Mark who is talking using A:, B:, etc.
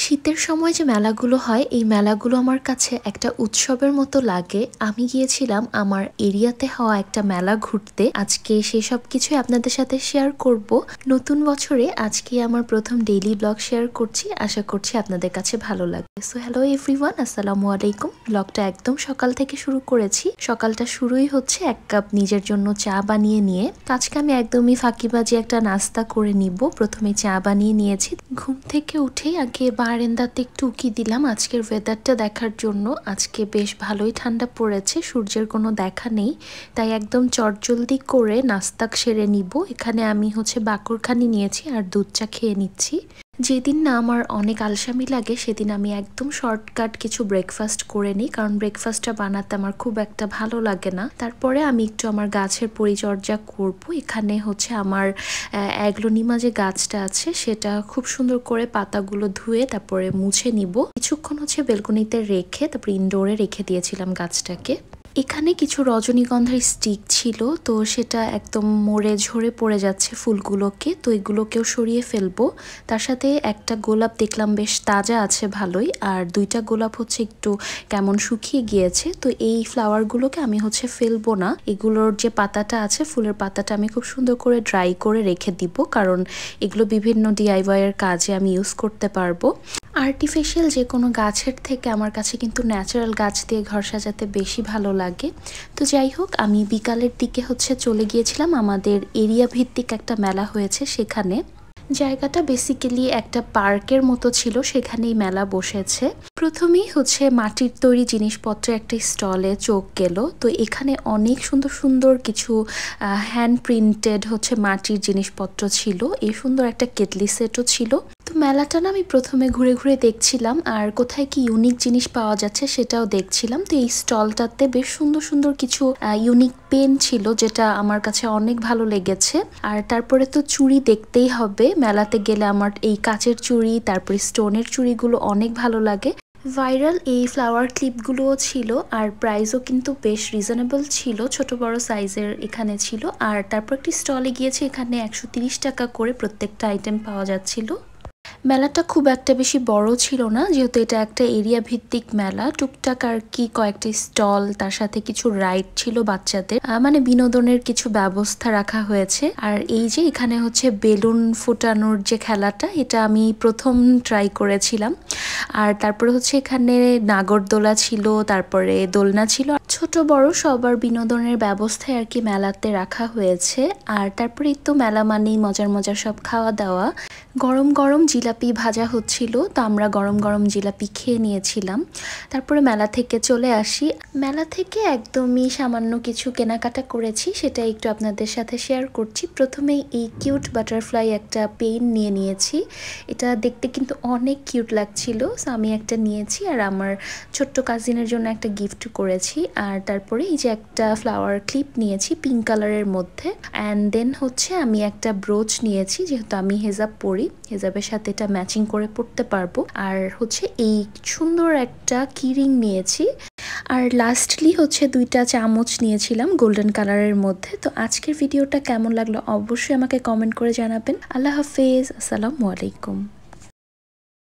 A: শীতের সময় যে মেলাগুলো হয় এই মেলাগুলো আমার কাছে একটা উৎসবের মতো লাগে। আমি গিয়েছিলাম আমার এরিয়াতে হওয়া একটা মেলা ঘুরতে। আজকে সেসব কিছুই আপনাদের সাথে শেয়ার করব। নতুন বছরে আজকে আমার প্রথম ডেইলি ব্লগ শেয়ার করছি, আশা করছি আপনাদের কাছে ভালো লাগবে। সো হ্যালো এভরিওয়ান, আসসালামু আলাইকুম। ব্লগটা একদম সকাল থেকে শুরু করেছি। সকালটা শুরুই হচ্ছে এক কাপ নিজের জন্য চা বানিয়ে নিয়ে। আজকে আমি একদমই ফাঁকিবাজি একটা নাস্তা করে নিব। প্রথমে চা বানিয়ে নিয়েছি। ঘুম থেকে উঠেই আগে বারান্দাতে একটু উকি দিলাম আজকের ওয়েদারটা দেখার জন্য। আজকে বেশ ভালোই ঠান্ডা পড়েছে, সূর্যের কোনো দেখা নেই, তাই একদম চটজলদি করে নাস্তা সেরে নিব। এখানে আমি বাকরখানি নিয়েছি আর দুধ চা খেয়ে নিচ্ছি। যেদিন না আমার অনেক আলসামি লাগে সেদিন আমি একদম শর্টকাট কিছু ব্রেকফাস্ট করে নিই, কারণ ব্রেকফাস্টটা বানাতে আমার খুব একটা ভালো লাগে না। তারপরে আমি একটু আমার গাছের পরিচর্যা করব। এখানে আমার অ্যাগ্লোনিমা যে গাছটা আছে সেটা খুব সুন্দর করে পাতাগুলো ধুয়ে তারপরে মুছে নিব। কিছুক্ষণ বেলকনিতে রেখে তারপরে ইনডোরে রেখে দিয়েছিলাম গাছটাকে। এখানে কিছু রজনীগন্ধার স্টিক ছিল, তো সেটা একদম মরে ঝরে পড়ে যাচ্ছে ফুলগুলোকে, তো এগুলোকেও সরিয়ে ফেলবো। তার সাথে একটা গোলাপ দেখলাম বেশ তাজা আছে ভালোই, আর দুইটা গোলাপ একটু কেমন শুকিয়ে গিয়েছে। তো এই ফ্লাওয়ারগুলোকে আমি ফেলবো না, এগুলোর যে পাতাটা আছে ফুলের পাতাটা আমি খুব সুন্দর করে ড্রাই করে রেখে দিব, কারণ এগুলো বিভিন্ন ডিআইওয়াই এর কাজে আমি ইউজ করতে পারবো। আর্টিফিশিয়াল যে কোনো গাছের থেকে আমার কাছে কিন্তু ন্যাচারাল গাছ দিয়ে ঘর সাজাতে বেশি ভালো লাগে। তো যাই হোক, আমি বিকালের দিকে চলে গিয়েছিলাম আমাদের এরিয়া ভিত্তিক একটা মেলা হয়েছে সেখানে। জায়গাটা বেসিক্যালি একটা পার্কের মতো ছিল, সেখানেই মেলা বসেছে। প্রথমেই মাটির তৈরি জিনিসপত্রের একটা স্টলে চোখ গেল। তো এখানে অনেক সুন্দর সুন্দর কিছু হ্যান্ড প্রিন্টেড মাটির জিনিসপত্র ছিল। এই সুন্দর একটা কেটলি সেটও ছিল। তো মেলাটা না আমি প্রথমে ঘুরে ঘুরে দেখছিলাম, আর কোথায় কি ইউনিক জিনিস পাওয়া যাচ্ছে সেটাও দেখছিলাম। তো এই স্টলটাতে বেশ সুন্দর সুন্দর কিছু ইউনিক পেন ছিল, যেটা আমার কাছে অনেক ভালো লেগেছে। আর তারপরে তো চুড়ি দেখতেই হবে, মেলাতে গেলে আমার এই কাচের চুড়ি তারপরে স্টোনের চুড়িগুলো অনেক ভালো লাগে। ভাইরাল এই ফ্লাওয়ার ক্লিপগুলোও ছিল, আর প্রাইসও কিন্তু বেশ রিজনেবল ছিল, ছোট বড় সাইজের এখানে ছিল। আর তারপর একটি স্টলে গিয়েছে, এখানে 130 টাকা করে প্রত্যেকটা আইটেম পাওয়া যাচ্ছিল। মেলাটা খুব একটা বেশি বড় ছিল না, যেহেতু এটা একটা এরিয়া ভিত্তিক মেলা। টুকটাক আর কি কয়েকটি স্টল, তার সাথে কিছু রাইড ছিল বাচ্চাদের, মানে বিনোদনের কিছু ব্যবস্থা রাখা হয়েছে। আর এই যে এখানে বেলুন ফোটানোর যে খেলাটা, এটা আমি প্রথম ট্রাই করেছিলাম। আর তারপরে এখানে নাগরদোলা ছিল, তারপরে দোলনা ছিল, ছোট বড় সবার বিনোদনের ব্যবস্থায় আর কি মেলাতে রাখা হয়েছে। আর তারপরে তো মেলা মানেই মজার মজার সব খাওয়া দাওয়া। গরম গরম জিলাপি ভাজা হচ্ছিল, তো আমরা গরম গরম জিলাপি খেয়ে নিয়েছিলাম। তারপরে মেলা থেকে চলে আসি। মেলা থেকে একদমই সামান্য কিছু কেনাকাটা করেছি, সেটা একটু আপনাদের সাথে শেয়ার করছি। প্রথমেই এই কিউট বাটারফ্লাই একটা পেন নিয়ে নিয়েছি। এটা দেখতে কিন্তু অনেক কিউট লাগছিল, সো আমি একটা নিয়েছি, আর আমার ছোট্ট কাজিনের জন্য একটা গিফট করেছি। আর তারপরে এই যে একটা ফ্লাওয়ার ক্লিপ নিয়েছি পিঙ্ক কালারের মধ্যে। অ্যান্ড দেন আমি একটা ব্রোচ নিয়েছি, যেহেতু আমি হেজাব পরি, হেজাবের সাথে এটা ম্যাচিং করে পড়তে পারবো। আর এই সুন্দর একটা কিরিং নিয়েছি। আর লাস্টলি দুইটা চামচ নিয়েছিলাম গোল্ডেন কালারের মধ্যে। তো আজকের ভিডিওটা কেমন লাগলো অবশ্যই আমাকে কমেন্ট করে জানাবেন। আল্লাহ হাফেজ, আসসালামু আলাইকুম।